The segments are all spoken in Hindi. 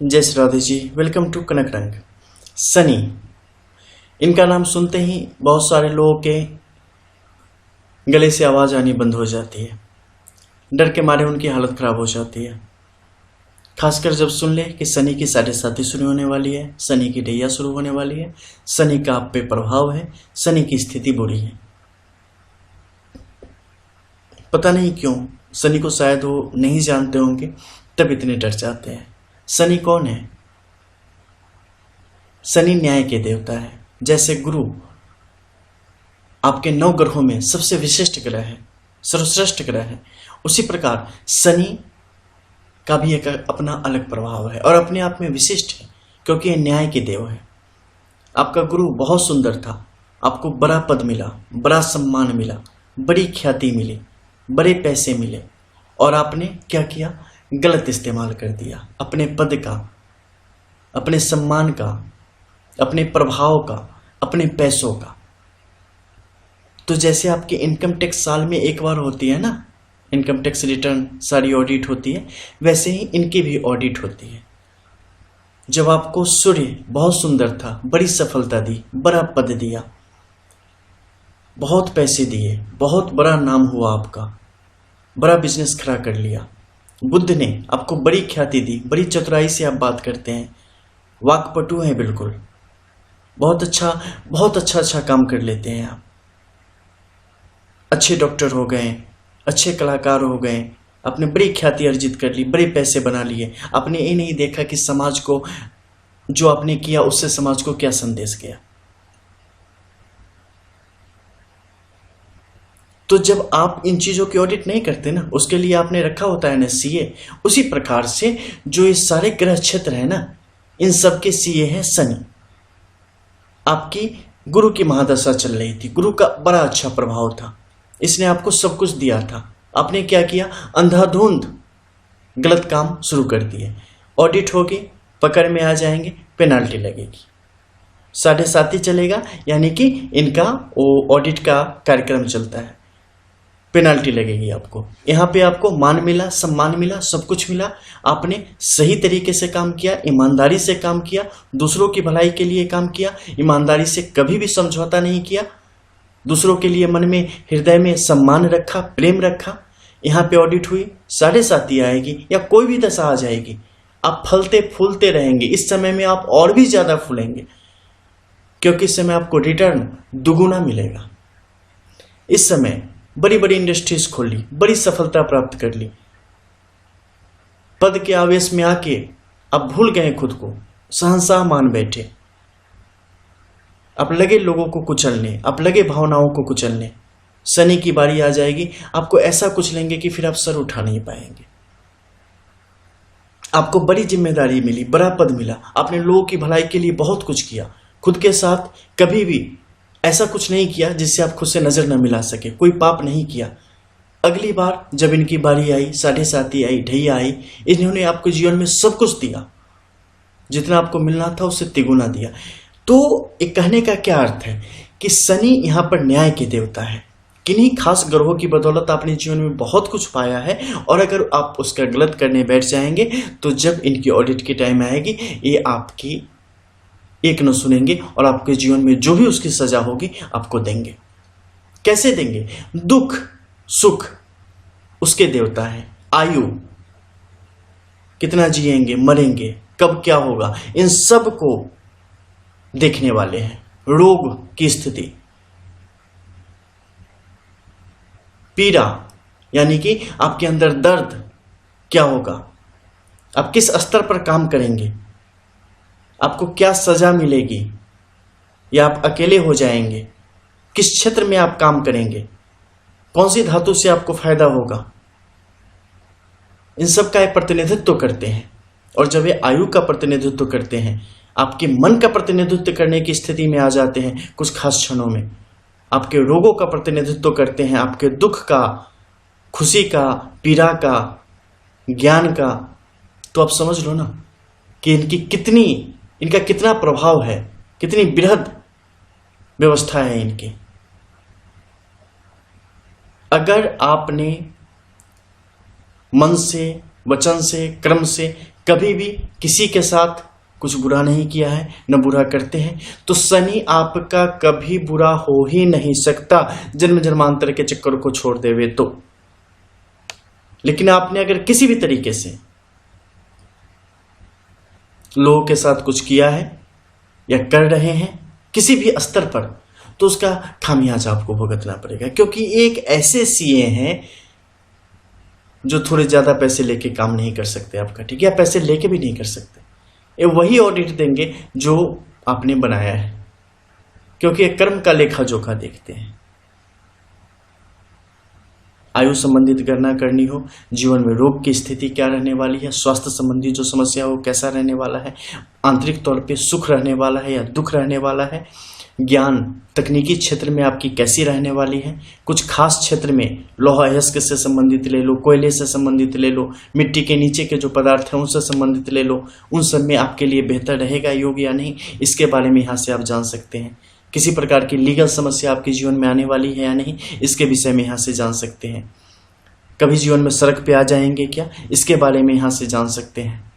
जय श्री राधे जी। वेलकम टू कनक रंग। सनी, इनका नाम सुनते ही बहुत सारे लोगों के गले से आवाज़ आनी बंद हो जाती है। डर के मारे उनकी हालत खराब हो जाती है। खासकर जब सुन ले कि सनी की साढ़े साथी शुरू होने वाली है, सनी की ढैया शुरू होने वाली है, सनी का आप पे प्रभाव है, सनी की स्थिति बुरी है। पता नहीं क्यों सनी को शायद वो नहीं जानते होंगे, तब इतने डर जाते हैं। सनी कौन है? शनि न्याय के देवता है। जैसे गुरु आपके 9 ग्रहों में सबसे विशिष्ट ग्रह है, सर्वश्रेष्ठ ग्रह है, उसी प्रकार शनि का भी एक अपना अलग प्रभाव है और अपने आप में विशिष्ट है, क्योंकि ये न्याय के देव है। आपका गुरु बहुत सुंदर था, आपको बड़ा पद मिला, बड़ा सम्मान मिला, बड़ी ख्याति मिली, बड़े पैसे मिले, और आपने क्या किया? गलत इस्तेमाल कर दिया अपने पद का, अपने सम्मान का, अपने प्रभाव का, अपने पैसों का। तो जैसे आपके इनकम टैक्स साल में एक बार होती है ना, इनकम टैक्स रिटर्न सारी ऑडिट होती है, वैसे ही इनकी भी ऑडिट होती है। जब आपको सूर्य बहुत सुंदर था, बड़ी सफलता दी, बड़ा पद दिया, बहुत पैसे दिए, बहुत बड़ा नाम हुआ आपका, बड़ा बिजनेस खड़ा कर लिया, बुद्ध ने आपको बड़ी ख्याति दी, बड़ी चतुराई से आप बात करते हैं, वाक्पटु हैं बिल्कुल, बहुत अच्छा काम कर लेते हैं आप, अच्छे डॉक्टर हो गए, अच्छे कलाकार हो गए, आपने बड़ी ख्याति अर्जित कर ली, बड़े पैसे बना लिए। आपने ये नहीं देखा कि समाज को जो आपने किया उससे समाज को क्या संदेश गया। तो जब आप इन चीज़ों की ऑडिट नहीं करते ना, उसके लिए आपने रखा होता है ना सीए। उसी प्रकार से जो ये सारे ग्रह क्षेत्र है ना, इन सब के सीए हैं शनि। आपकी गुरु की महादशा चल रही थी, गुरु का बड़ा अच्छा प्रभाव था, इसने आपको सब कुछ दिया था। आपने क्या किया? अंधाधुंध गलत काम शुरू कर दिए। ऑडिट होगी, पकड़ में आ जाएंगे, पेनाल्टी लगेगी, साढ़े साथी चलेगा, यानी कि इनका वो ऑडिट का कार्यक्रम चलता है, पेनाल्टी लगेगी आपको। यहाँ पे आपको मान मिला, सम्मान मिला, सब कुछ मिला, आपने सही तरीके से काम किया, ईमानदारी से काम किया, दूसरों की भलाई के लिए काम किया, ईमानदारी से कभी भी समझौता नहीं किया, दूसरों के लिए मन में, हृदय में सम्मान रखा, प्रेम रखा। यहाँ पे ऑडिट हुई, साढ़े साथी आएगी या कोई भी दशा आ जाएगी, आप फलते फूलते रहेंगे। इस समय में आप और भी ज्यादा फूलेंगे, क्योंकि इस समय आपको रिटर्न दुगुना मिलेगा। इस समय बड़ी बड़ी इंडस्ट्रीज खोल ली, बड़ी सफलता प्राप्त कर ली, पद के आवेश में आके आप भूल गए खुद को, सहनशाह मान बैठे, आप लगे लोगों को कुचलने, आप लगे भावनाओं को कुचलने। शनि की बारी आ जाएगी, आपको ऐसा कुचलेंगे कि फिर आप सर उठा नहीं पाएंगे। आपको बड़ी जिम्मेदारी मिली, बड़ा पद मिला, आपने लोगों की भलाई के लिए बहुत कुछ किया, खुद के साथ कभी भी ऐसा कुछ नहीं किया जिससे आप खुद से नजर न मिला सके, कोई पाप नहीं किया। अगली बार जब इनकी बारी आई, साढ़े साथी आई, ढैया आई, इन्होंने आपको जीवन में सब कुछ दिया, जितना आपको मिलना था उससे तिगुना दिया। तो एक कहने का क्या अर्थ है कि शनि यहाँ पर न्याय के देवता है। किन्हीं खास ग्रहों की बदौलत आपने जीवन में बहुत कुछ पाया है, और अगर आप उसका गलत करने बैठ जाएंगे तो जब इनकी ऑडिट की टाइम आएगी, ये आपकी एक न सुनेंगे और आपके जीवन में जो भी उसकी सजा होगी आपको देंगे। कैसे देंगे? दुख सुख उसके देवता है। आयु, कितना जिएंगे, मरेंगे, कब क्या होगा, इन सब को देखने वाले हैं। रोग की स्थिति, पीड़ा, यानी कि आपके अंदर दर्द क्या होगा, आप किस स्तर पर काम करेंगे, आपको क्या सजा मिलेगी, या आप अकेले हो जाएंगे, किस क्षेत्र में आप काम करेंगे, कौन सी धातु से आपको फायदा होगा, इन सब का प्रतिनिधित्व करते हैं। और जब ये आयु का प्रतिनिधित्व करते हैं, आपके मन का प्रतिनिधित्व करने की स्थिति में आ जाते हैं कुछ खास क्षणों में, आपके रोगों का प्रतिनिधित्व करते हैं, आपके दुख का, खुशी का, पीड़ा का, ज्ञान का, तो आप समझ लो ना कि इनका कितना प्रभाव है, कितनी बृहद व्यवस्था है इनकी। अगर आपने मन से, वचन से, कर्म से कभी भी किसी के साथ कुछ बुरा नहीं किया है, न बुरा करते हैं, तो शनि आपका कभी बुरा हो ही नहीं सकता जन्म जन्मांतर के चक्कर को छोड़ देवे तो। लेकिन आपने अगर किसी भी तरीके से लोगों के साथ कुछ किया है या कर रहे हैं किसी भी स्तर पर, तो उसका खामियाजा आपको भुगतना पड़ेगा, क्योंकि एक ऐसे सीए हैं जो थोड़े ज्यादा पैसे लेके काम नहीं कर सकते आपका, ठीक है, या पैसे लेके भी नहीं कर सकते। ये वही ऑडिट देंगे जो आपने बनाया है, क्योंकि ये कर्म का लेखा जोखा देखते हैं। आयु संबंधित गणना करनी हो, जीवन में रोग की स्थिति क्या रहने वाली है, स्वास्थ्य संबंधी जो समस्या हो कैसा रहने वाला है, आंतरिक तौर पे सुख रहने वाला है या दुख रहने वाला है, ज्ञान तकनीकी क्षेत्र में आपकी कैसी रहने वाली है, कुछ खास क्षेत्र में लोहा अयस्क से संबंधित ले लो, कोयले से संबंधित ले लो, मिट्टी के नीचे के जो पदार्थ हैं उनसे संबंधित ले लो, उन सब में आपके लिए बेहतर रहेगा योग या नहीं, इसके बारे में यहाँ से आप जान सकते हैं। किसी प्रकार की लीगल समस्या आपके जीवन में आने वाली है या नहीं, इसके विषय में यहाँ से जान सकते हैं। कभी जीवन में सड़क पे आ जाएंगे क्या, इसके बारे में यहाँ से जान सकते हैं।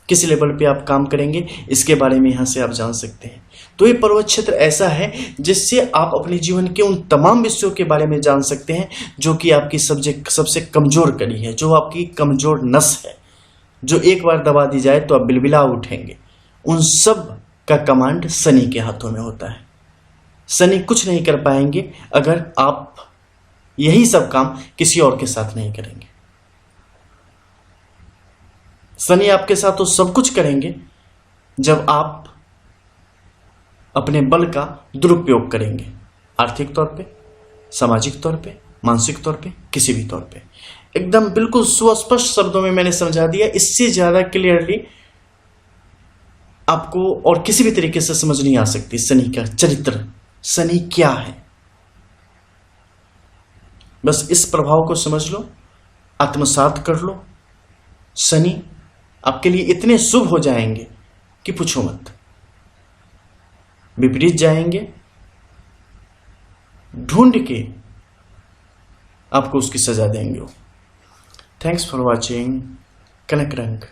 किस लेवल पे आप काम करेंगे, इसके बारे में यहाँ से आप जान सकते हैं। तो ये पर्वत क्षेत्र ऐसा है जिससे आप अपने जीवन के उन तमाम विषयों के बारे में जान सकते हैं जो कि आपकी सबसे कमजोर कड़ी है, जो आपकी कमजोर नस है, जो एक बार दबा दी जाए तो आप बिलबिला उठेंगे। उन सब का कमांड शनि के हाथों में होता है। शनि कुछ नहीं कर पाएंगे अगर आप यही सब काम किसी और के साथ नहीं करेंगे। शनि आपके साथ तो सब कुछ करेंगे जब आप अपने बल का दुरुपयोग करेंगे, आर्थिक तौर पे, सामाजिक तौर पे, मानसिक तौर पे, किसी भी तौर पे। एकदम बिल्कुल सुस्पष्ट शब्दों में मैंने समझा दिया, इससे ज्यादा क्लियरली आपको और किसी भी तरीके से समझ नहीं आ सकती शनि का चरित्र, शनि क्या है। बस इस प्रभाव को समझ लो, आत्मसात कर लो। शनि आपके लिए इतने शुभ हो जाएंगे कि पूछो मत, विपरीत जाएंगे, ढूंढ के आपको उसकी सजा देंगे। थैंक्स फॉर वॉचिंग कनक रंग।